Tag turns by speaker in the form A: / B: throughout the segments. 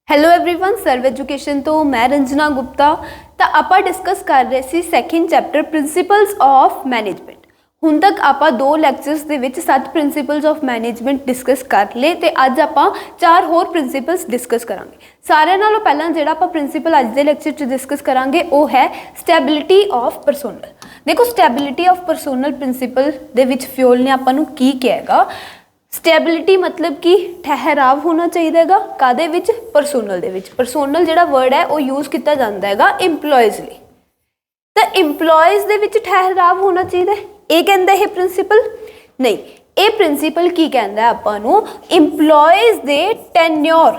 A: Hello everyone, सर्व education तो मैं रंजना गुप्ता। तो आप डिस्कस कर रहे सी second chapter principles of management. हुण तक आप दो लैक्चरस दे विच 7 प्रिंसिपल्स ऑफ मैनेजमेंट डिस्कस कर ले ते अज आप 4 होर प्रिंसिपल्स डिस्कस करांगे। सारे नालों पहला जिहड़ा आप प्रिंसिपल अज दे लैक्चर च डिस्कस करांगे वो है स्टैबिलिटी ऑफ परसोनल। देखो, स्टैबिलिटी ऑफ परसोनल प्रिंसिपल दे विच फ्योल ने आपां नूं की कहेगा। स्टैबिलिटी मतलब कि ठहराव होना चाहिए है कादे विच, परसोनल दे विच। परसोनल जिहड़ा वर्ड है वो यूज़ किया जाता है इंपलॉयज़ लई। तो इंपलॉयज़ दे विच ठहराव होना चाहिए, ये कहता है प्रिंसिपल नहीं। ये प्रिंसिपल की कहता है आपां नूं इंपलॉयज़ दे टेन्योर,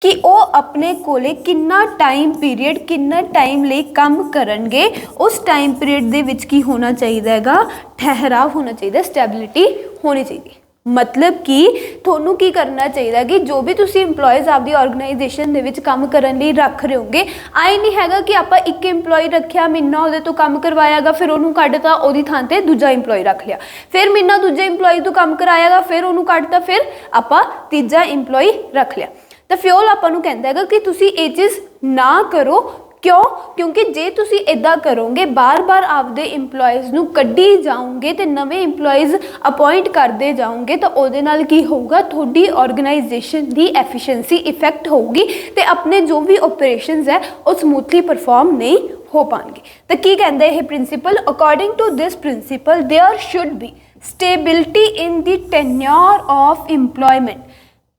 A: कि वो अपने कोले कितना टाइम पीरियड कितना टाइम ले काम करनगे, उस टाइम पीरियड दे विच की होना चाहिए हैगा, ठहराव होना चाहिए, स्टैबिलिटी होनी चाहिए। मतलब कि थोनों की करना चाहिए कि जो भी तुसी इंपलॉयज़ आपकी ऑर्गेनाइजेशन दे विच काम करन लई रख रहे होंगे, आई नहीं हैगा कि आप एक इंपलॉय रखिया, महीना उहदे तो काम करवायागा, फिर उन्होंने कढ़ता, उहदी थां ते दूजा इंपलॉय रख लिया, फिर महीना दूजे इंपलॉय तो काम करायागा, फिर उन्होंने कढ़ता, फिर आप तीजा इंपलॉय रख लिया। तो फ्योल आपां नूं कहंदा है कि तुसी ये चीज़ ना करो। क्यों? क्योंकि जे तुसी इदा करोगे, बार बार आपदे इंपलॉयज़ नूं कड्ढी जाओगे तो नवे इंपलॉयज़ अपॉइंट करते जाओगे, तो उहदे नाल की होगा, तुहाडी ऑर्गेनाइजेशन की एफिशिएंसी इफेक्ट होगी तो अपने जो भी ऑपरेशंस है वो स्मूथली परफॉर्म नहीं हो पाएंगे। तो की कहंदा है principle, according to this principle there should be stability in the tenure of employment.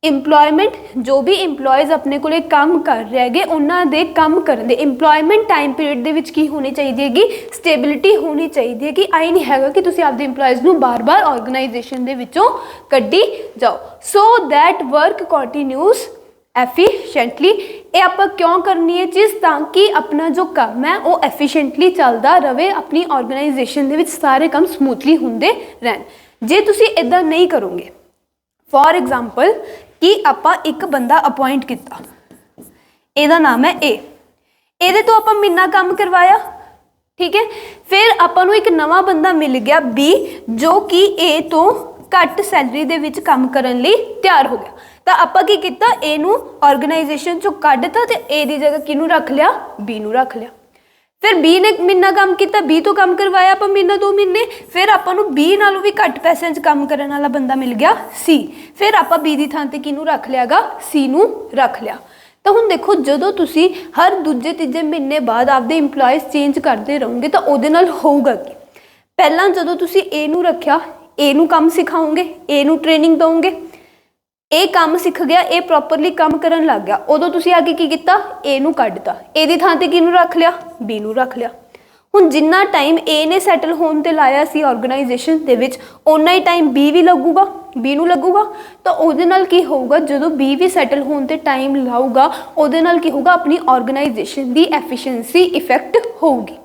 A: Employment जो भी इंपलॉयज़ अपने को काम कर रहे हैं उन्होंने काम करन दे इंपलॉयमेंट टाइम पीरियड दे विच की होनी चाहिए कि स्टेबिलिटी होनी चाहिए, कि आई नहीं हैगा कि तुसीं आपदे इंपलॉयज़ नूं बार बार ऑर्गेनाइजेशन दे विचों कड्ढी जाओ, so that work continuous efficiently. ये आप क्यों करनी है चीज़, ताकि अपना जो काम है वो एफिशिएंटली चलता रहे, अपनी ऑर्गेनाइजेशन दे विच सारे काम स्मूथली होंदे रहन। जे तुसीं इदां नहीं करोगे, फॉर एग्जाम्पल कि आपां एक बंदा अपॉइंट किया, ਇਹਦਾ नाम है ए, ਇਹਦੇ तो आप महीना काम करवाया, ठीक है, फिर आपां नूं एक नवा बंदा मिल गया बी, जो कि ए तो घट सैलरी दे विच काम करन लई तैयार हो गया। तो आपां की कीता, ए नूं ऑर्गेनाइजेशन चों कढता ते ए दी जगह किहनूं रख लिया, बी नूं रख लिया। फिर बी ने महीना काम किया, बी तो काम करवाया आप महीना 2 महीने, फिर आपू बी नालों भी घट पैसों काम करने वाला बंदा मिल गया सी, फिर आप बी की थां ते किनू रख लियागा, सी नू रख लिया। तो हुण देखो, जदों तुसी हर दूजे तीजे महीने बाद आपदे इंपलॉयज़ चेंज करते रहोगे तो उहदे नाल होऊगा कि पहलां जदों तुसी ए नू रखिया, ए नू काम सिखाओगे, ए नू ट्रेनिंग दोगे, ये काम सीख गया, ये प्रॉपरली काम करन लग गया, उदों तुसी आगे की किया, ए नू कढ़ता, ए दी थां ते किनू रख लिया, बी नू रख लिया। हुण जिन्ना टाइम ए ने सैटल होने ते लाया सी ऑर्गेनाइजेशन दे विच, उन्ना ही टाइम बी भी लगूगा, बी नू लगूगा। तो उहदे नाल की होऊगा, जदों बी भी सैटल होने ते टाइम लाऊगा, उहदे नाल की होगा, अपनी ऑर्गेनाइजेशन की एफिशिएंसी इफेक्ट होगी।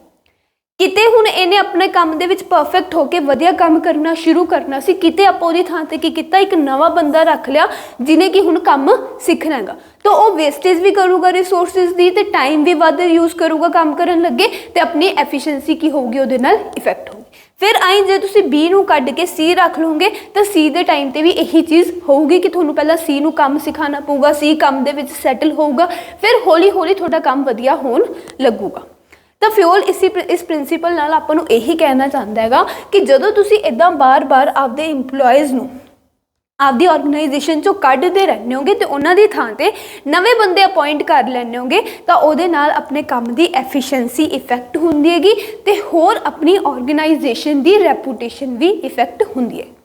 A: किते हुण इहने अपने काम दे विच परफेक्ट होकर वधिया काम करना शुरू करना सी, किते आप उहदी थां ते की कीता, एक नवा बंदा रख लिया जिन्हें कि हुण काम सीखना हैगा, तो वह वेस्टेज भी करूगा रिसोर्सिस दी, ते टाइम भी वध यूज़ करूगा काम करन लगे, ते अपनी एफिशिएंसी की होगी उहदे नाल इफेक्ट होगी। फिर आई जे तुसी बी नू कढ के सी रख लोगे तो सी दे टाइम ते भी यही चीज़ होगी कि तुहानूं पहला सी नू काम सिखाना पऊगा, सी काम दे विच सैटल होऊगा, फिर हौली हौली तुहाडा काम वधिया होण लगूगा। तो फ्योल इस प्रिंसिपल नाल आपां नूं यही कहना चाहता है कि जदों तुसी इदां बार बार आपदे इंपलॉयज़ नूं आपदी ऑर्गेनाइजेशन चों कढदे रहने होगे तो उन्हां दी थां ते नवे बंदे अपॉइंट कर लैने होगे, तो उहदे नाल अपने काम की एफिशिएंसी इफेक्ट हुंदी हैगी, ते होर अपनी ऑर्गेनाइजेशन की रैपूटेशन भी इफेक्ट हुंदी है।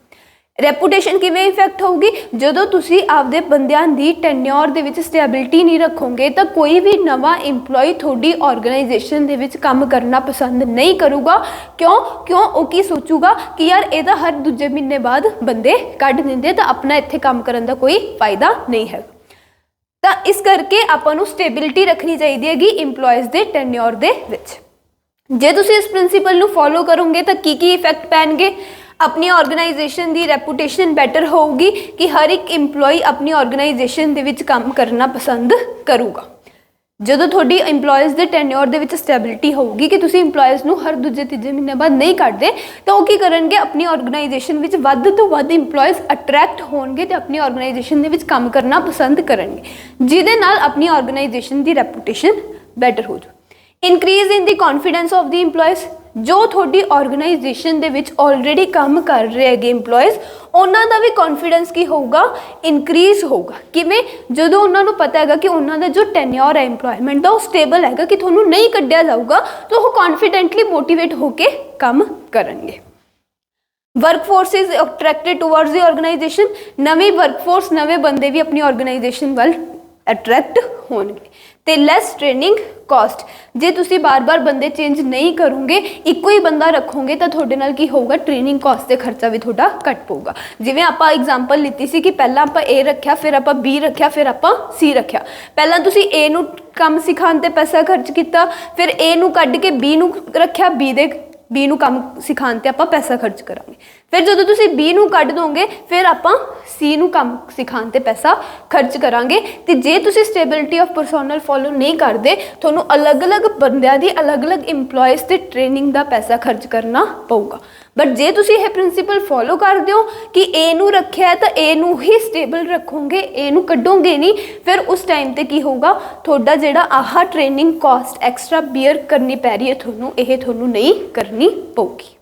A: रैपूटेशन किवें इफेक्ट होगी, जदों तुसी आपदे बंदियां दी टेन्योर दे विच स्टैबिलिटी नहीं रखोगे तो कोई भी नवा इंपलॉय थोड़ी ऑर्गेनाइजेशन दे विच काम करना पसंद नहीं करूगा। क्यों वो की सोचूगा कि यार इहदा हर दूजे महीने बाद बंदे कढ दिंदे, तो अपना इत्थे काम करन दा कोई फायदा नहीं है। तो इस करके आपां नूं स्टेबिलिटी रखनी चाहिए हैगी इंपलॉयज़ दे टेन्योर दे विच। जे तुसी इस प्रिंसिपल नूं फॉलो करोगे तो की इफेक्ट पैणगे, अपनी ऑर्गेनाइजेशन की रैपूटेशन बैटर होगी कि हर एक इंपलॉय अपनी ऑर्गेनाइजेशन दे विच काम करना पसंद करूगा। ਜਦੋਂ ਤੁਹਾਡੀ ਇੰਪਲੋਇਜ਼ ਦੇ ਟੈਨਿਓਰ ਦੇ ਵਿੱਚ ਸਟੈਬਿਲਿਟੀ ਹੋਊਗੀ ਕਿ ਤੁਸੀਂ ਇੰਪਲੋਇਜ਼ ਨੂੰ ਹਰ ਦੂਜੇ ਤੀਜੇ ਮਹੀਨੇ ਬਾਅਦ ਨਹੀਂ ਕੱਢਦੇ, ਤਾਂ ਉਹ ਕੀ ਕਰਨਗੇ, ਆਪਣੀ ਆਰਗੇਨਾਈਜੇਸ਼ਨ ਵਿੱਚ ਵੱਧ ਤੋਂ ਵੱਧ ਇੰਪਲੋਇਜ਼ ਅਟਰੈਕਟ ਹੋਣਗੇ ਤੇ ਆਪਣੀ ਆਰਗੇਨਾਈਜੇਸ਼ਨ ਦੇ ਵਿੱਚ ਕੰਮ ਕਰਨਾ ਪਸੰਦ ਕਰਨਗੇ, ਜਿਹਦੇ ਨਾਲ ਆਪਣੀ ਆਰਗੇਨਾਈਜੇਸ਼ਨ ਦੀ ਰੈਪੂਟੇਸ਼ਨ ਬੈਟਰ ਹੋ ਜਾਊ। Increase in the confidence of the employees, ਜੋ ਤੁਹਾਡੀ ਆਰਗੇਨਾਈਜੇਸ਼ਨ ਦੇ ਵਿੱਚ ਆਲਰੇਡੀ ਕੰਮ ਕਰ ਰਹੇ ਹੈਗੇ ਇੰਪਲੋਇਜ਼, ਉਹਨਾਂ ਦਾ ਵੀ ਕੌਨਫੀਡੈਂਸ ਕੀ ਹੋਊਗਾ, ਇਨਕਰੀਜ਼ ਹੋਊਗਾ। ਕਿਵੇਂ, ਜਦੋਂ ਉਹਨਾਂ ਨੂੰ ਪਤਾ ਹੈਗਾ ਕਿ ਉਹਨਾਂ ਦਾ ਜੋ ਟੈਨਿਓਰ ਹੈ ਇੰਪਲੋਇਮੈਂਟ ਦਾ ਉਹ ਸਟੇਬਲ ਹੈਗਾ, ਕਿ ਤੁਹਾਨੂੰ ਨਹੀਂ ਕੱਢਿਆ ਜਾਊਗਾ, ਤਾਂ ਉਹ ਕੌਨਫੀਡੈਂਟਲੀ ਮੋਟੀਵੇਟ ਹੋ ਕੇ ਕੰਮ ਕਰਨਗੇ। Workforce is ਅਟਰੈਕਟਿਡ towards the organisation, ਨਵੀਂ ਵਰਕਫੋਰਸ, ਨਵੇਂ ਬੰਦੇ ਵੀ ਆਪਣੀ ਆਰਗੇਨਾਈਜੇਸ਼ਨ ਵੱਲ ਅਟਰੈਕਟ ਹੋਣਗੇ। ਤੇ ਲੈਸ ਟ੍ਰੇਨਿੰਗ ਕਾਸਟ, ਜੇ ਤੁਸੀਂ ਬਾਰ-ਬਾਰ ਬੰਦੇ ਚੇਂਜ ਨਹੀਂ ਕਰੋਗੇ, ਇੱਕੋ ਹੀ ਬੰਦਾ ਰੱਖੋਗੇ, ਤਾਂ ਤੁਹਾਡੇ ਨਾਲ ਕੀ ਹੋਊਗਾ, ਟ੍ਰੇਨਿੰਗ ਕਾਸਟ ਤੇ ਖਰਚਾ ਵੀ ਤੁਹਾਡਾ ਘੱਟ ਪਊਗਾ। ਜਿਵੇਂ ਆਪਾਂ ਐਗਜ਼ਾਮਪਲ ਲਿੱਤੀ ਸੀ ਕਿ ਪਹਿਲਾਂ ਆਪਾਂ A ਰੱਖਿਆ, ਫਿਰ ਆਪਾਂ B ਰੱਖਿਆ, ਫਿਰ ਆਪਾਂ C ਰੱਖਿਆ। ਪਹਿਲਾਂ ਤੁਸੀਂ A ਨੂੰ ਕੰਮ ਸਿਖਾਉਣ ਤੇ ਪੈਸਾ ਖਰਚ ਕੀਤਾ, ਫਿਰ A ਨੂੰ ਕੱਢ ਕੇ B ਨੂੰ ਰੱਖਿਆ, B ਨੂੰ ਕੰਮ ਸਿਖਾਉਣ ਤੇ ਆਪਾਂ ਪੈਸਾ ਖਰਚ ਕਰਾਂਗੇ। ਫਿਰ ਜਦੋਂ ਤੁਸੀਂ B ਨੂੰ ਕੱਢ ਦੋਗੇ, ਫਿਰ ਆਪਾਂ C ਨੂੰ ਕੰਮ ਸਿਖਾਉਣ ਤੇ ਪੈਸਾ ਖਰਚ ਕਰਾਂਗੇ। ਤੇ ਜੇ ਤੁਸੀਂ ਸਟੇਬਿਲਿਟੀ ਆਫ ਪਰਸੋਨਲ ਫੋਲੋ ਨਹੀਂ ਕਰਦੇ, ਤੁਹਾਨੂੰ ਅਲੱਗ-ਅਲੱਗ ਬੰਦਿਆਂ ਦੀ ਅਲੱਗ-ਅਲੱਗ ਇੰਪਲੋਇਜ਼ ਤੇ ਟ੍ਰੇਨਿੰਗ ਦਾ ਪੈਸਾ ਖਰਚ ਕਰਨਾ ਪਊਗਾ। ਬਟ ਜੇ ਤੁਸੀਂ ਇਹ ਪ੍ਰਿੰਸੀਪਲ ਫੋਲੋ ਕਰਦੇ ਹੋ ਕਿ A ਨੂੰ ਰੱਖਿਆ ਤਾਂ A ਨੂੰ ਹੀ ਸਟੇਬਲ ਰੱਖੋਗੇ, A ਨੂੰ ਕੱਢੋਗੇ ਨਹੀਂ, ਫਿਰ ਉਸ ਟਾਈਮ ਤੇ ਕੀ ਹੋਊਗਾ, ਤੁਹਾਡਾ ਜਿਹੜਾ ਆਹ ਟ੍ਰੇਨਿੰਗ ਕਾਸਟ ਐਕਸਟਰਾ ਬੀਅਰ ਕਰਨੀ ਪੈ ਰਹੀ ਹੈ ਤੁਹਾਨੂੰ, ਇਹ ਤੁਹਾਨੂੰ ਨਹੀਂ ਕਰਨੀ ਪਊਗੀ।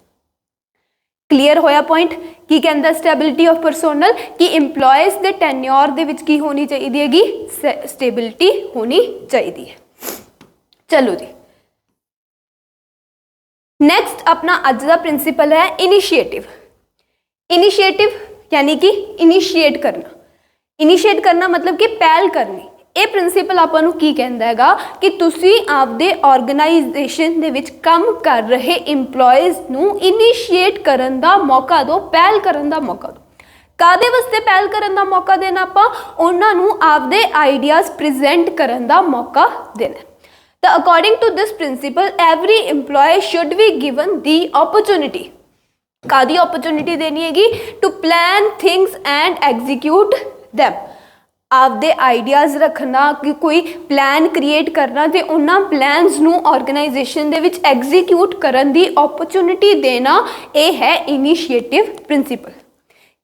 A: ਕਲੀਅਰ ਹੋਇਆ ਪੁਆਇੰਟ? ਕੀ ਕਹਿੰਦਾ ਸਟੈਬਿਲਿਟੀ ਆਫ ਪਰਸੋਨਲ, ਕਿ ਇੰਪਲੋਇਜ਼ ਦੇ ਟੈਨਿਓਰ ਦੇ ਵਿੱਚ ਕੀ ਹੋਣੀ ਚਾਹੀਦੀ ਹੈਗੀ, ਸਟੇਬਿਲਿਟੀ ਹੋਣੀ ਚਾਹੀਦੀ ਹੈ। ਚਲੋ ਜੀ, ਨੈਕਸਟ ਆਪਣਾ ਅੱਜ ਦਾ ਪ੍ਰਿੰਸੀਪਲ ਹੈ ਇਨੀਸ਼ੀਏਟਿਵ। ਇਨੀਸ਼ੀਏਟਿਵ ਯਾਨੀ ਕਿ ਇਨੀਸ਼ੀਏਟ ਕਰਨਾ। ਇਨੀਸ਼ੀਏਟ ਕਰਨਾ ਮਤਲਬ ਕਿ ਪਹਿਲ ਕਰਨੀ। ਇਹ ਪ੍ਰਿੰਸੀਪਲ ਆਪਾਂ ਨੂੰ ਕੀ ਕਹਿੰਦਾ ਹੈਗਾ ਕਿ ਤੁਸੀਂ ਆਪਦੇ ਆਰਗੇਨਾਈਜੇਸ਼ਨ ਦੇ ਵਿੱਚ ਕੰਮ ਕਰ ਰਹੇ ਇੰਪਲੋਇਜ਼ ਨੂੰ ਇਨੀਸ਼ੀਏਟ ਕਰਨ ਦਾ ਮੌਕਾ ਦਿਓ, ਪਹਿਲ ਕਰਨ ਦਾ ਮੌਕਾ ਦਿਓ। ਕਾਹਦੇ ਵਾਸਤੇ ਪਹਿਲ ਕਰਨ ਦਾ ਮੌਕਾ ਦੇਣਾ? ਆਪਾਂ ਉਹਨਾਂ ਨੂੰ ਆਪਦੇ ਆਈਡੀਆਜ਼ ਪ੍ਰੈਜ਼ੈਂਟ ਕਰਨ ਦਾ ਮੌਕਾ ਦੇਣਾ। ਤਾਂ according to this principle every employee should be given the opportunity. ਕਾਹਦੀ ਓਪਰਚੁਨਿਟੀ ਦੇਣੀ ਹੈਗੀ? To plan things and execute them. ਆਪਦੇ ਆਈਡੀਆਜ਼ ਰੱਖਣਾ, ਕਿ ਕੋਈ ਪਲਾਨ ਕ੍ਰੀਏਟ ਕਰਨਾ ਤੇ ਉਹਨਾਂ ਪਲਾਨਸ ਨੂੰ ਆਰਗੇਨਾਈਜੇਸ਼ਨ ਦੇ ਵਿੱਚ ਐਗਜ਼ੀਕਿਊਟ ਕਰਨ ਦੀ ਓਪਰਚੁਨਿਟੀ ਦੇਣਾ, ਇਹ ਹੈ ਇਨੀਸ਼ੀਏਟਿਵ ਪ੍ਰਿੰਸੀਪਲ।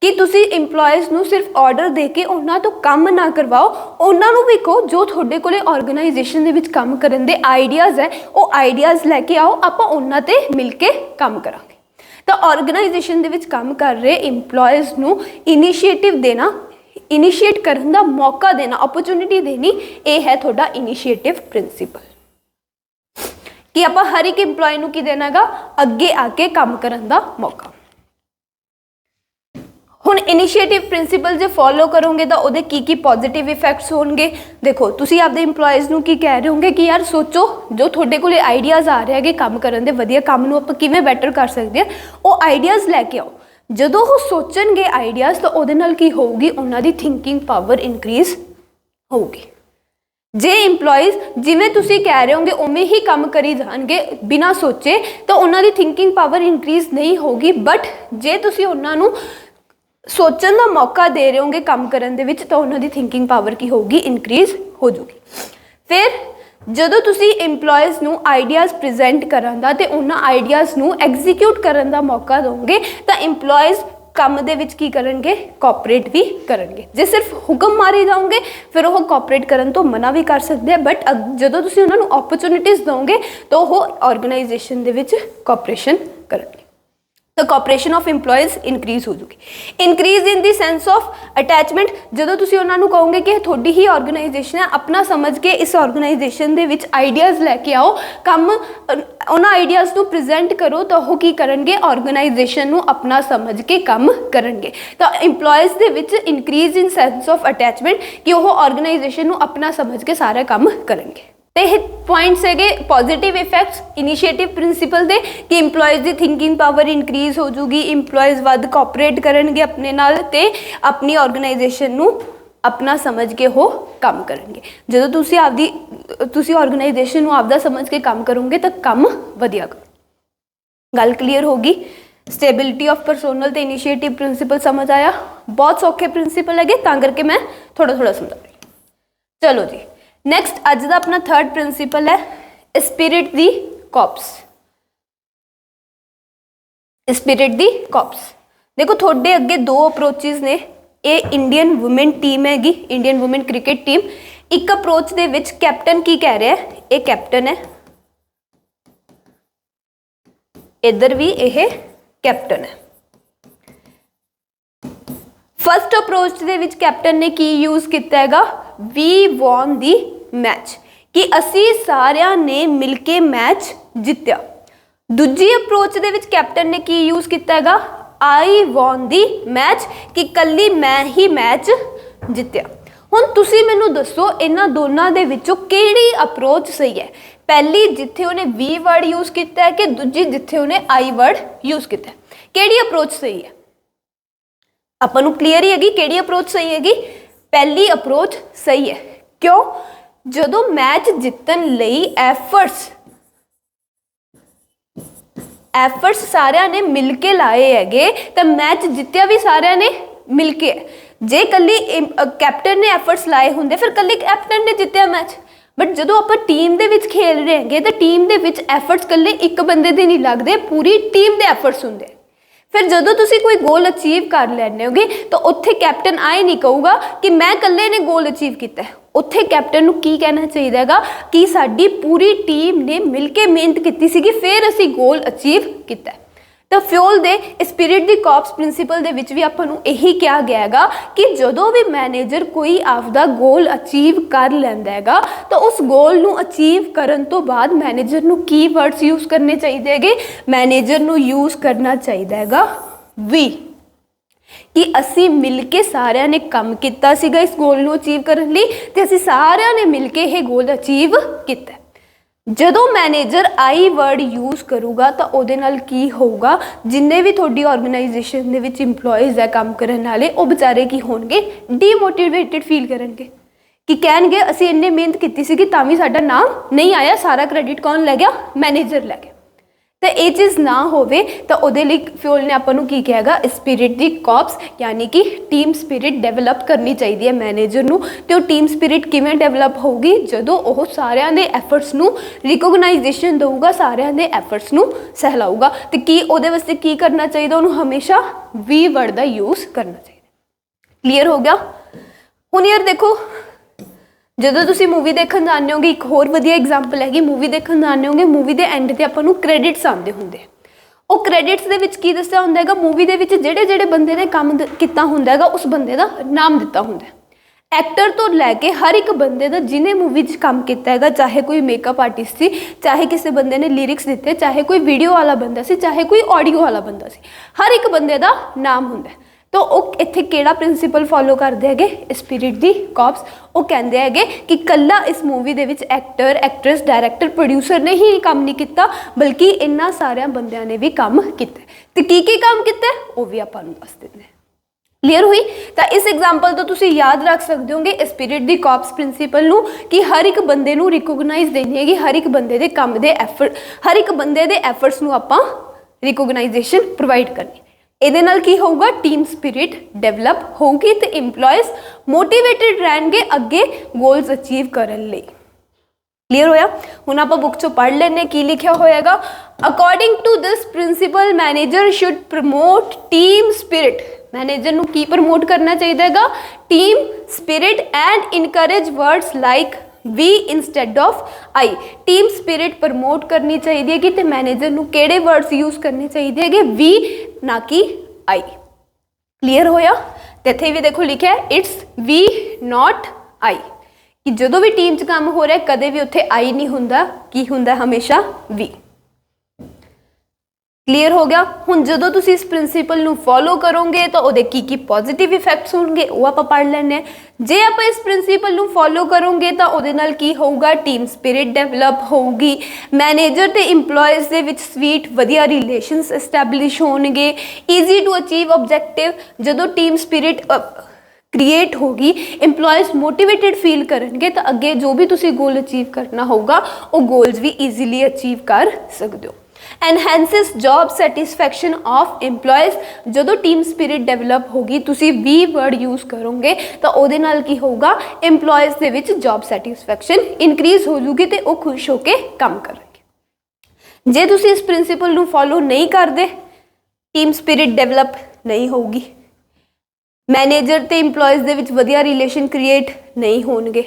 A: ਕਿ ਤੁਸੀਂ ਇੰਪਲੋਇਜ਼ ਨੂੰ ਸਿਰਫ ਆਰਡਰ ਦੇ ਕੇ ਉਹਨਾਂ ਤੋਂ ਕੰਮ ਨਾ ਕਰਵਾਓ, ਉਹਨਾਂ ਨੂੰ ਵੀ ਕਹੋ ਜੋ ਤੁਹਾਡੇ ਕੋਲੇ ਆਰਗੇਨਾਈਜੇਸ਼ਨ ਦੇ ਵਿੱਚ ਕੰਮ ਕਰਨ ਦੇ ਆਈਡੀਆਜ਼ ਹੈ, ਉਹ ਆਈਡੀਆਜ਼ ਲੈ ਕੇ ਆਓ, ਆਪਾਂ ਉਹਨਾਂ ਤੇ ਮਿਲ ਕੇ ਕੰਮ ਕਰਾਂਗੇ। ਤਾਂ ਆਰਗੇਨਾਈਜੇਸ਼ਨ ਦੇ ਵਿੱਚ ਕੰਮ ਕਰ ਰਹੇ ਇੰਪਲੋਇਜ਼ ਨੂੰ ਇਨੀਸ਼ੀਏਟਿਵ ਦੇਣਾ, ਇਨੀਸ਼ੀਏਟ ਕਰਨ ਦਾ ਮੌਕਾ ਦੇਣਾ, ਓਪਰਚੁਨਿਟੀ ਦੇਣੀ, ਇਹ ਹੈ ਤੁਹਾਡਾ ਇਨੀਸ਼ੀਏਟਿਵ ਪ੍ਰਿੰਸੀਪਲ। ਕਿ ਆਪਾਂ ਹਰ ਇੱਕ ਇੰਪਲੋਈ ਨੂੰ ਕੀ ਦੇਣਾ ਹੈਗਾ? ਅੱਗੇ ਆ ਕੇ ਕੰਮ ਕਰਨ ਦਾ ਮੌਕਾ। ਹੁਣ ਇਨੀਸ਼ੀਏਟਿਵ ਪ੍ਰਿੰਸੀਪਲ ਜੇ ਫੋਲੋ ਕਰੋਗੇ ਤਾਂ ਉਹਦੇ ਕੀ ਪੋਜ਼ਿਟਿਵ ਇਫੈਕਟਸ ਹੋਣਗੇ? ਦੇਖੋ, ਤੁਸੀਂ ਆਪਦੇ ਇੰਪਲੋਇਜ਼ ਨੂੰ ਕੀ ਕਹਿ ਰਹੇ ਹੋਗੇ ਕਿ ਯਾਰ ਸੋਚੋ, ਜੋ ਤੁਹਾਡੇ ਕੋਲੇ ਆਈਡੀਆਜ਼ ਆ ਰਹੇ ਹੈਗੇ ਕੰਮ ਕਰਨ ਦੇ, ਵਧੀਆ ਕੰਮ ਨੂੰ ਆਪਾਂ ਕਿਵੇਂ ਬੈਟਰ ਕਰ ਸਕਦੇ ਹਾਂ, ਉਹ ਆਈਡੀਆਜ਼ ਲੈ ਕੇ ਆਓ। ਜਦੋਂ ਉਹ ਸੋਚਣਗੇ ਆਈਡੀਆਜ਼, ਤਾਂ ਉਹਦੇ ਨਾਲ ਕੀ ਹੋਊਗੀ? ਉਹਨਾਂ ਦੀ ਥਿੰਕਿੰਗ ਪਾਵਰ ਇਨਕਰੀਜ਼ ਹੋਊਗੀ। ਜੇ ਇੰਪਲੋਇਜ਼ ਜਿਵੇਂ ਤੁਸੀਂ ਕਹਿ ਰਹੇ ਹੋਗੇ ਉਵੇਂ ਹੀ ਕੰਮ ਕਰੀ ਜਾਣਗੇ ਬਿਨਾਂ ਸੋਚੇ, ਤਾਂ ਉਹਨਾਂ ਦੀ ਥਿੰਕਿੰਗ ਪਾਵਰ ਇਨਕਰੀਜ਼ ਨਹੀਂ ਹੋਊਗੀ। ਬਟ ਜੇ ਤੁਸੀਂ ਉਹਨਾਂ ਨੂੰ ਸੋਚਣ ਦਾ ਮੌਕਾ ਦੇ ਰਹੇ ਹੋਗੇ ਕੰਮ ਕਰਨ ਦੇ ਵਿੱਚ, ਤਾਂ ਉਹਨਾਂ ਦੀ ਥਿੰਕਿੰਗ ਪਾਵਰ ਕੀ ਹੋਊਗੀ? ਇਨਕਰੀਜ਼ ਹੋ ਜਾਊਗੀ। ਫਿਰ ਜਦੋਂ ਤੁਸੀਂ ਇੰਪਲੋਇਜ਼ ਨੂੰ ਆਈਡੀਆਜ਼ ਪ੍ਰੈਜ਼ੈਂਟ ਕਰਨ ਦਾ ਤੇ ਉਹਨਾਂ ਆਈਡੀਆਜ਼ ਨੂੰ ਐਗਜ਼ੀਕਿਊਟ ਕਰਨ ਦਾ ਮੌਕਾ ਦੋਗੇ, ਤਾਂ ਇੰਪਲੋਇਜ਼ ਕੰਮ ਦੇ ਵਿੱਚ ਕੀ ਕਰਨਗੇ? ਕੋਆਪਰੇਟ ਵੀ ਕਰਨਗੇ। ਜੇ ਸਿਰਫ ਹੁਕਮ ਮਾਰੀ ਜਾਓਗੇ, ਫਿਰ ਉਹ ਕੋਆਪਰੇਟ ਕਰਨ ਤੋਂ ਮਨਾ ਵੀ ਕਰ ਸਕਦੇ ਆ। ਬਟ ਜਦੋਂ ਤੁਸੀਂ ਉਹਨਾਂ ਨੂੰ ਓਪਰਚੁਨਿਟੀਜ਼ ਦੋਗੇ, ਤਾਂ ਉਹ ਆਰਗੇਨਾਈਜੇਸ਼ਨ ਦੇ ਵਿੱਚ ਕੋਆਪਰੇਸ਼ਨ ਕਰਨਗੇ। ਤਾਂ ਕੋਆਪਰੇਸ਼ਨ ਆਫ ਇੰਪਲੋਇਜ਼ ਇਨਕਰੀਜ਼ ਹੋ ਜੂਗੀ। Increase in the sense of attachment, ਜਦੋਂ ਤੁਸੀਂ ਉਹਨਾਂ ਨੂੰ ਕਹੋਗੇ ਕਿ ਤੁਹਾਡੀ ਹੀ ਆਰਗੇਨਾਈਜੇਸ਼ਨ ਹੈ, ਆਪਣਾ ਸਮਝ ਕੇ ਇਸ ਆਰਗੇਨਾਈਜੇਸ਼ਨ ਦੇ ਵਿੱਚ ਆਈਡੀਆਜ਼ ਲੈ ਕੇ ਆਓ, ਕੰਮ ਉਹਨਾਂ ਆਈਡੀਆਜ਼ ਨੂੰ ਪ੍ਰੈਜ਼ੈਂਟ ਕਰੋ, ਤਾਂ ਉਹ ਕੀ ਕਰਨਗੇ? ਆਰਗੇਨਾਈਜੇਸ਼ਨ ਨੂੰ ਆਪਣਾ ਸਮਝ ਕੇ ਕੰਮ ਕਰਨਗੇ। ਤਾਂ ਇੰਪਲੋਇਜ਼ ਦੇ ਵਿੱਚ increase in sense of attachment, ਕਿ ਉਹ ਆਰਗੇਨਾਈਜੇਸ਼ਨ ਨੂੰ ਆਪਣਾ ਸਮਝ ਕੇ ਸਾਰਾ ਕੰਮ ਕਰਨਗੇ। ਤੇ ਇਹ ਪੁਆਇੰਟਸ ਹੈਗੇ ਪੋਜ਼ਿਟਿਵ ਇਫੈਕਟਸ ਇਨੀਸ਼ੀਏਟਿਵ ਪ੍ਰਿੰਸੀਪਲ ਦੇ, ਕਿ ਇੰਪਲੋਇਜ਼ ਦੀ ਥਿੰਕਿੰਗ ਪਾਵਰ ਇਨਕਰੀਜ਼ ਹੋ ਜੂਗੀ, ਇੰਪਲੋਇਜ਼ ਵੱਧ ਕੋਆਪਰੇਟ ਕਰਨਗੇ ਆਪਣੇ ਨਾਲ ਤੇ ਆਪਣੀ ਆਰਗੇਨਾਈਜੇਸ਼ਨ ਨੂੰ ਆਪਣਾ ਸਮਝ ਕੇ ਉਹ ਕੰਮ ਕਰਨਗੇ। ਜਦੋਂ ਤੁਸੀਂ ਆਰਗੇਨਾਈਜੇਸ਼ਨ ਨੂੰ ਆਪਦਾ ਸਮਝ ਕੇ ਕੰਮ ਕਰੋਗੇ ਤਾਂ ਕੰਮ ਵਧੀਆ ਕਰੋ। ਗੱਲ ਕਲੀਅਰ ਹੋਗੀ? ਸਟੇਬਿਲਿਟੀ ਆਫ ਪਰਸੋਨਲ ਤੇ ਇਨੀਸ਼ੀਏਟਿਵ ਪ੍ਰਿੰਸੀਪਲ ਸਮਝ ਆਇਆ? ਬਹੁਤ ਸੌਖੇ ਪ੍ਰਿੰਸੀਪਲ ਹੈਗੇ, ਤਾਂ ਕਰਕੇ ਮੈਂ ਥੋੜਾ ਸਮਝਾ ਰਹੀ। ਚਲੋ ਜੀ, ਨੈਕਸਟ ਅੱਜ ਦਾ ਆਪਣਾ ਥਰਡ ਪ੍ਰਿੰਸੀਪਲ ਹੈ ਸਪਿਰਿਟ ਦੀ ਕੌਰਪਸ। ਸਪਿਰਿਟ ਦੀ ਕੌਰਪਸ देखो थोड़े अगे दो अप्रोचेस ने, ये इंडियन वुमेन टीम हैगी, इंडियन वुमेन क्रिकेट टीम। एक अप्रोच दे विच कैप्टन की कह रहा है, ये कैप्टन है, इधर भी यह कैप्टन है। फर्स्ट अप्रोच दे विच कैप्टन ने की यूज किया हैगा, वी वॉन दी मैच, कि असी सारियां ने मिलके मैच जित्या। दूजी अप्रोच दे विच कैप्टन ने की यूज किया हैगा, आई वॉन दी मैच, कि कल्ली मैं ही मैच जित्या। हुण तुसी मैनू दसो इन्हां दोनों दे विचों किहड़ी अप्रोच सही है? पहली जिथे उन्हें वी वर्ड यूज किया है कि दूजी जिथे उन्हें आई वर्ड यूज किया है, किहड़ी अप्रोच सही है? आपां नूं क्लीयर ही हैगी किहड़ी अप्रोच सही हैगी? पहली अप्रोच सही है। क्यों? जदों मैच जितन लई एफर्ट्स सारिਆਂ ने मिल के लाए हैगे तो मैच जित्या भी सारिਆਂ ने मिल के है। जे कल्ली कैप्टन ने एफर्ट्स लाए होंगे फिर कल्ली कैप्टन ने जित्या मैच, बट जदों आप टीम दे विच खेल रहे हैं तो टीम दे विच एफर्ट्स कल्ले एक बंदे दे नहीं लगते, पूरी टीम दे एफर्ट्स होंगे। फिर जदों तुसी कोई गोल अचीव कर लैने होगे तो उत्थे कैप्टन आए नहीं कहूगा कि मैं कल्ले ने गोल अचीव किया है, उत्थे कैप्टन नूं की कहना चाहिए कि साडी पूरी टीम ने मिल के मेहनत की सी फिर असी गोल अचीव किया। तो फ्यूल दे स्पिरिट दी कॉर्प्स प्रिंसीपल दे विच भी आपां नूं यही कहा गया हैगा कि जदों भी मैनेजर कोई आपदा गोल अचीव कर लैंदा हैगा तो उस गोल नूं अचीव करन तो बाद मैनेजर नूं की वर्ड्स यूज करने चाहिए हैगे? मैनेजर नूं यूज करना चाहिए हैगा वी, कि असी मिल के सारिਆਂ ने काम किया सीगा इस गोल नूं अचीव करन लई ते असी सारिਆਂ ने मिल के यह गोल अचीव किया। जदों मैनेजर आई वर्ड यूज करूगा तो उहदे नाल की होगा, जिन्ने भी थोड़ी ऑर्गेनाइजेशन दे विच इंप्लॉइज है काम करन वाले वो बेचारे की होणगे, डीमोटिवेटेड फील करनगे कि कहणगे असी इन्ने मेहनत कीती सी तां वी साडा नाम नहीं आया, सारा क्रेडिट कौन लै गया? मैनेजर लै गया। तो ये चीज़ ना होवे तो उहदे लई फ्यूल ने आपां नूं की कहेगा स्पिरिट दी कॉर्प्स, यानी कि टीम स्पिरिट डेवलप करनी चाहिए है मैनेजर नूं। ते टीम स्पिरिट किवें डेवलप होगी? जदों ओह सारिਆਂ दे एफर्ट्स नूं रिकोगनाइजेशन दूगा, सारिਆਂ दे एफर्ट्स नूं सहलाऊगा। तो की उहदे वास्ते की करना चाहिए? उन्होंने हमेशा वी वर्ड का यूज करना चाहिए। क्लीयर हो गया? हुण यार देखो ਜਦੋਂ ਤੁਸੀਂ मूवी देखण जाने होगे, एक होर वधिया एग्जाम्पल हैगी, मूवी देखण जाने होगे, मूवी के एंड ते आपां नूं क्रेडिट्स आते होंगे। वो क्रेडिट्स दे विच की दस्सिया हुंदा हैगा? मूवी दे विच जिहड़े बंदे ने काम कीता हुंदा हैगा उस बंदे का नाम दिता हुंदा है। एक्टर तो लैके हर एक बंदे का जिन्हें मूवी काम किया है, चाहे कोई मेकअप आर्टिस्ट सी, चाहे किसी बंदे ने लिरिक्स दिते, चाहे कोई वीडियो वाला बंदा सी, चाहे कोई ऑडियो वाला बंदा सी, हर एक बंदे का नाम हुंदा है। तो वो इत्थे केड़ा प्रिंसीपल फॉलो करते हैं? स्पिरिट दी कॉर्प्स। वो कहते हैं कि कल्ला इस movie they which actor, actress, director, producer ने ही काम नहीं किया, बल्कि इन्हां सारियां बंदियां ने भी काम किया। तो की काम किया वो भी आपां नूं दस दिंदे हैं। क्लीयर हुई? तो इस एग्जाम्पल तो तुसीं याद रख सकते होगे स्पिरिट दी कॉर्प्स प्रिंसीपल नूं कि हर एक बंदे नूं रिकोगनाइज देनी है कि हर एक बंदे दे काम दे एफर्ट, हर एक बंदे दे एफर्ट्स नूं आपां रिकोगनाइजेशन प्रोवाइड करनी। ਇਹਦੇ ਨਾਲ ਕੀ ਹੋਊਗਾ? टीम स्पिरिट डेवलप होगी तो इंप्लॉयज मोटिवेटेड रहणगे अगे गोल्स अचीव करन लई। क्लीयर होया? हुण आपां बुक चों पढ़ लैने की लिखिया होएगा। According to this principle manager should promote team spirit. Manager नूं की प्रमोट करना चाहिए हैगा? Team spirit and encourage words like we instead of I. Team spirit promote करनी चाहिए है कि मैनेजर नूं किहड़े वर्ड्स यूज करने चाहिए है? वी ना कि आई। क्लीयर होया? तो इत्थे भी देखो लिखा है इट्स वी नॉट आई, कि जदों भी टीम च काम हो रहा है कदे भी उत्थे आई नहीं हुंदा, की हुंदा हमेशा वी। क्लीयर हो गया? हुण जदों तुसीं इस प्रिंसीपल नूं फॉलो करोगे तो उहदे की पॉजिटिव इफैक्ट्स होणगे वो आपां पढ़ लैणे। जे आपां इस प्रिंसीपल नूं फॉलो करोगे तो उहदे नाल की होऊगा? टीम स्पिरिट डेवलप होगी, मैनेजर ते इंप्लॉयज़ दे विच स्वीट वधिया रिलेशनस एस्टैबलिश होणगे, ईजी टू अचीव ऑब्जेक्टिव। जदों टीम स्पिरिट क्रिएट होगी, इंप्लॉयज़ मोटिवेटेड फील करनगे तो अगे जो भी तुसीं गोल अचीव करना होगा वो गोल्स भी ईजीली अचीव कर सकते हो। एनहेंसिस जॉब सैटिस्फैक्शन ऑफ एम्पलॉयज़। जो टीम स्पिरिट डेवलप होगी, तुसी वी वर्ड यूज़ करोगे तो उहदे नाल की होगा, एम्पलॉयज़ दे विच जॉब सैटिस्फैक्शन इनक्रीज हो जूगी तो वह खुश होकर काम करेंगे। जे तुसी इस प्रिंसीपल नूं फॉलो नहीं करते, टीम स्पिरिट डेवलप नहीं होगी, मैनेजर ते इंप्लॉयज़ दे विच वधिया रिलेशन क्रिएट नहीं होणगे,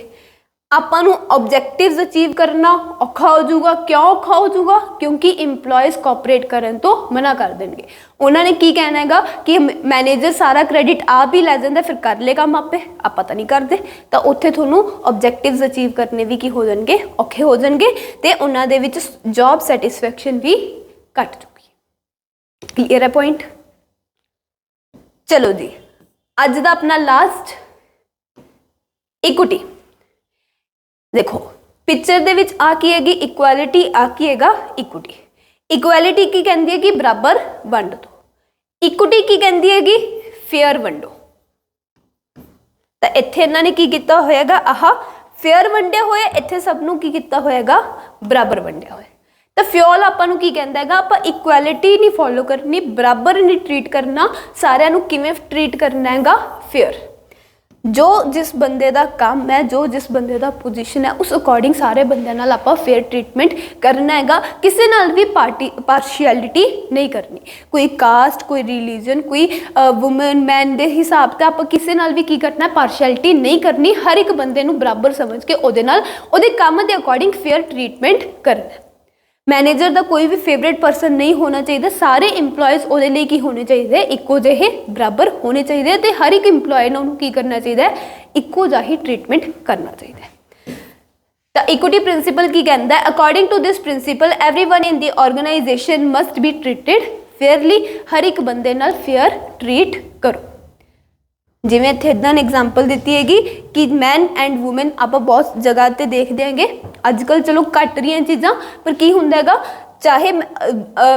A: आपां नूं ऑब्जैक्टिव्स अचीव करना औखा हो जाऊगा। क्यों औखा हो जाऊगा? क्योंकि इंप्लॉयज़ कोऑपरेट करन तो मना कर देंगे। उन्होंने की कहना हैगा कि मैनेजर सारा क्रेडिट आप ही लै जांदा, फिर कर ले काम आपे, आप पता नहीं करते, तो उत्थे तुहानूं ऑब्जैक्टिव्स अचीव करने भी की हो जाणगे, औखे हो जाणगे ते उन्हां दे विच जॉब सैटिस्फैक्शन भी घट चुकी। क्लीयर है पॉइंट? चलो जी, अज दा अपना लास्ट इक्विटी देखो, पिक्चर दे विच आ की हैगी इक्वैलिटी, आ की हैगा इक्विटी। इक्वैलिटी की कहती है कि बराबर वंड दो, इक्विटी की कहती हैगी फेयर वंडो। तो इत्थे इन्होंने की किया होएगा, आह फेयर वंडे होए, इत्थे सबनों की किया होएगा बराबर वंडिया होए। तो फ्योल आपां की कहता है, आप इक्वैलिटी नहीं फॉलो करनी, बराबर नहीं ट्रीट करना, सारिਆਂ ਨੂੰ किवें ट्रीट करना हैगा फेयर। जो जिस बंदे का काम है, जो जिस बंदे का पोजीशन है, उस अकॉर्डिंग सारे बंदे नाल आपां फेयर ट्रीटमेंट करना हैगा। किसी नाल भी पार्शियलिटी नहीं करनी, कोई कास्ट, कोई रिलीजन, कोई वुमेन मैन के हिसाब से आपां किसी नाल भी की करना, पार्शियलिटी नहीं करनी। हर एक बंदे नूं बराबर समझ के उहदे नाल उहदे काम के अकॉर्डिंग फेयर ट्रीटमेंट करना। मैनेजर का कोई भी फेवरेट परसन नहीं होना चाहिए, सारे इंप्लॉयज़ उहदे लई की होने चाहिए, इक्को जिहे बराबर होने चाहिए, तो हर एक इंप्लॉय नूं की करना चाहिए, इक्को जिहा ही ट्रीटमेंट करना चाहिए। तो इक्विटी प्रिंसीपल की कहता है, according to this principle everyone in the organisation must be treated fairly. हर एक बंदे नाल फेयर ट्रीट करो। जिवें इत्थे इदां एग्जाम्पल दी हैगी कि मैन एंड वूमेन आप बहुत जगह ते देखते हैं, अजकल चलो घट रही चीज़ां, पर की हुंदा हैगा, चाहे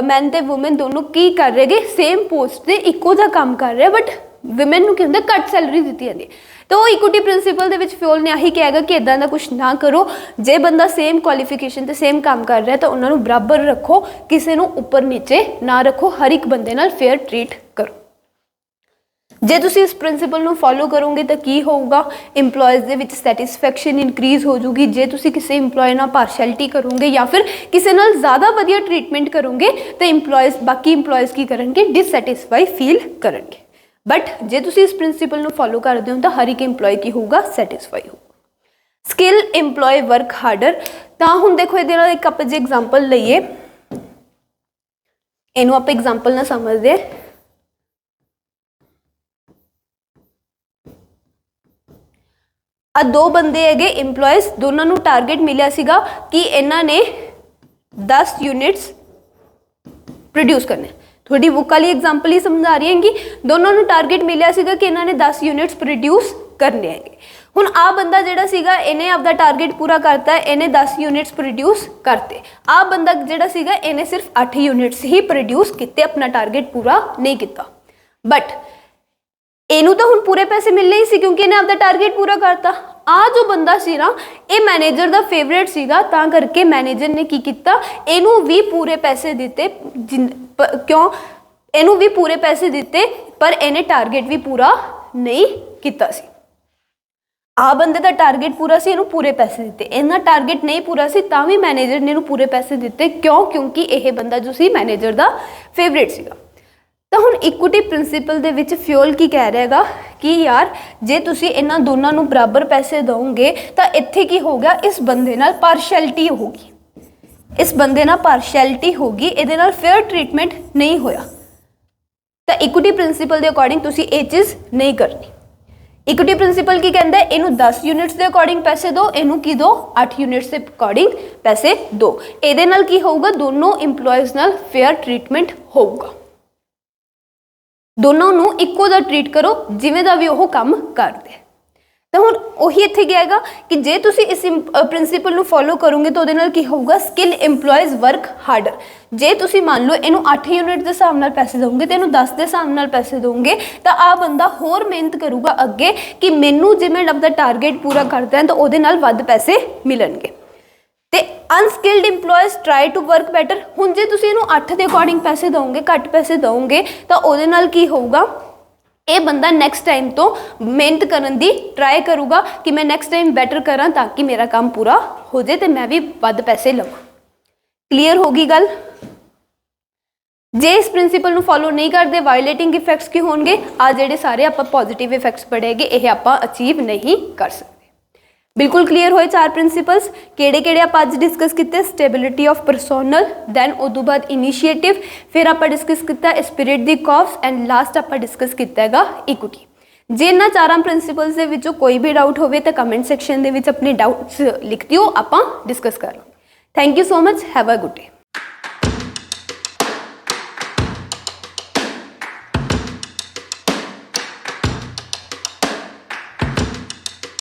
A: मैन ते वूमेन दोनों की कर रहे, सेम पोस्ट से इक्को जिहा काम कर रहे, बट वूमेन नूं की हुंदा घट सैलरी दी जाती है। तो इक्विटी प्रिंसीपल दे विच फ्योल ने आही कहेगा कि इदां दा कुछ ना करो, जे बंदा सेम क्वालिफिकेशन ते सेम काम कर रहा है तो उन्होंने बराबर रखो, किसी नूं उपर नीचे ना रखो, हर एक बंदे नाल फेयर ट्रीट करो। जे तुसी इस प्रिंसीपल नूं फॉलो करोगे तो की होगा, इंप्लॉयज़ दे विच सैटिस्फैक्शन इनक्रीज हो जूगी। जे तुसी किसी इंप्लॉय नाल पार्शियलिटी करोगे या फिर किसी नाल ज़्यादा वधिया ट्रीटमेंट करोगे तो इंप्लॉयज़ बाकी इंप्लॉयज़ की करेंगे, डिससैटिस्फाई फील करेंगे। बट जे तुसी इस प्रिंसीपल नूं फॉलो करते हो तो हर एक इंप्लॉय की होगा सैटिस्फाई होगा। Skill employ work harder. तो हुण देखो इहदे नाल एक आपां जे एग्जाम्पल लईए, इहनूं आपां एग्जाम्पल ना समझदे, आ दो बंदे है इंप्लॉयज़, दोनों नूं टारगेट मिलिया सीगा कि इन्हां ने 10 यूनिट्स प्रोड्यूस करने। थोड़ी बुक वाली एग्जाम्पल ही समझा रही है कि दोनों नूं टारगेट मिलिया सीगा कि इन्हां ने 10 यूनिट्स प्रोड्यूस करने हैं। हुण आ बंदा जिहड़ा सीगा इन्हें आपदा टारगेट पूरा करता है, इन्हें 10 यूनिट्स प्रोड्यूस करते। आ बंदा जिहड़ा सीगा इन्हें सिर्फ 8 यूनिट्स ही प्रोड्यूस किते, अपना टारगेट पूरा नहीं किया। बट इनू तो हुण पूरे पैसे मिलने ही सी क्योंकि इन्हें आपका टारगेट पूरा करता। आ जो बंदा सी ना, ये मैनेजर का फेवरेट सीगा, तां करके मैनेजर ने की किया, इनू भी पूरे पैसे दिते। क्यों? इनू भी पूरे पैसे दिते, पर इन्हें टारगेट भी पूरा नहीं किया सी। आ बंदे का टारगेट पूरा सी, इनू पूरे पैसे दिते। इन्ना टारगेट नहीं पूरा सी, तां भी मैनेजर ने इनू पूरे पैसे दिते। क्यों? क्योंकि यह बंदा जो सी मैनेजर का फेवरेट सीगा। तो हुण इक्विटी प्रिंसीपल दे विच फ्योल की कह रहेगा कि यार जे तुसी इन्हां दोनों नूं बराबर पैसे दोगे तो इत्थे की हो गया, इस बंदे नाल पार्शियलिटी होगी, इस बंदे नाल पार्शियलिटी होगी, इहदे नाल फेयर ट्रीटमेंट नहीं होया। तो इक्विटी प्रिंसीपल के अकॉर्डिंग तुसी ये चीज़ नहीं करनी। इक्विटी प्रिंसीपल की कहता है, इनू 10 यूनिट्स के अकॉर्डिंग पैसे दो, इनू की दो 8 यूनिट्स के अकॉर्डिंग पैसे दो। इहदे नाल की होगा, दोनों इंप्लॉयज़ नाल फेयर ट्रीटमेंट होगा। दोनों नूं इक्को जिहा ट्रीट करो जिवें दा भी वो काम करते। तो हुण उही इत्थे क्या हैगा कि जे तुसी इस प्रिंसीपल नूं फॉलो करोगे तो उहदे नाल की होगा, स्किल इंप्लॉयज़ वर्क हार्डर। जे तुसी मान लो इनू 8 यूनिट के हिसाब नाल पैसे दोगे तो इनू 10 के हिसाब नाल पैसे दोगे, तो आ बंदा होर मेहनत करूगा अगे कि मैनू जे मैं अपना टारगेट पूरा करदा है तो उहदे नाल वध पैसे मिलणगे। ਤੇ unskilled EMPLOYEES try to work better. ਹੁਣ ਜੇ ਤੁਸੀਂ ਇਹਨੂੰ 8 ਦੇ ਅਕੋਰਡਿੰਗ ਪੈਸੇ ਦਓਗੇ, ਘੱਟ ਪੈਸੇ ਦਓਗੇ, ਤਾਂ ਉਹਦੇ ਨਾਲ ਕੀ ਹੋਊਗਾ, ਇਹ ਬੰਦਾ ਨੈਕਸਟ ਟਾਈਮ ਤੋਂ ਮਿਹਨਤ ਕਰਨ ਦੀ ਟਰਾਈ ਕਰੂਗਾ ਕਿ ਮੈਂ ਨੈਕਸਟ ਟਾਈਮ ਬੈਟਰ ਕਰਾਂ ਤਾਂ ਕਿ ਮੇਰਾ ਕੰਮ ਪੂਰਾ ਹੋ ਜਾਏ ਤੇ ਮੈਂ ਵੀ ਵੱਧ ਪੈਸੇ ਲਵਾਂ। ਕਲੀਅਰ ਹੋ ਗਈ ਗੱਲ। ਜੇ ਇਸ ਪ੍ਰਿੰਸੀਪਲ ਨੂੰ ਫੋਲੋ ਨਹੀਂ ਕਰਦੇ ਵਾਇਲੇਟਿੰਗ ਇਫੈਕਟਸ ਕੀ ਹੋਣਗੇ, ਆ ਜਿਹੜੇ ਸਾਰੇ ਆਪਾਂ ਪੋਜ਼ਿਟਿਵ ਇਫੈਕਟਸ ਪੜ੍ਹੇਗੇ ਇਹ ਆਪਾਂ ਅਚੀਵ ਨਹੀਂ ਕਰ ਸਕਦੇ। ਬਿਲਕੁਲ ਕਲੀਅਰ ਹੋਏ 4 ਪ੍ਰਿੰਸੀਪਲਸ। ਕਿਹੜੇ ਆਪਾਂ ਅੱਜ ਡਿਸਕਸ ਕੀਤੇ, ਸਟੇਬਿਲਿਟੀ ਆਫ ਪਰਸੋਨਲ, ਦੈਨ ਉਦੋਂ ਬਾਅਦ ਇਨੀਸ਼ੀਏਟਿਵ, ਫਿਰ ਆਪਾਂ ਡਿਸਕਸ ਕੀਤਾ spirit the cause, and last ਆਪਾਂ ਡਿਸਕਸ ਕੀਤਾ ਹੈਗਾ ਇਕੁਇਟੀ। ਜੇ ਇਹਨਾਂ 4 ਪ੍ਰਿੰਸੀਪਲਸ ਦੇ ਵਿੱਚੋਂ ਕੋਈ ਵੀ ਡਾਊਟ ਹੋਵੇ ਤਾਂ ਕਮੈਂਟ ਸੈਕਸ਼ਨ ਦੇ ਵਿੱਚ ਆਪਣੇ ਡਾਊਟਸ ਲਿਖ ਦਿਓ, ਆਪਾਂ ਡਿਸਕਸ ਕਰ ਲਾਂਗੇ। Thank you so much, have a good day.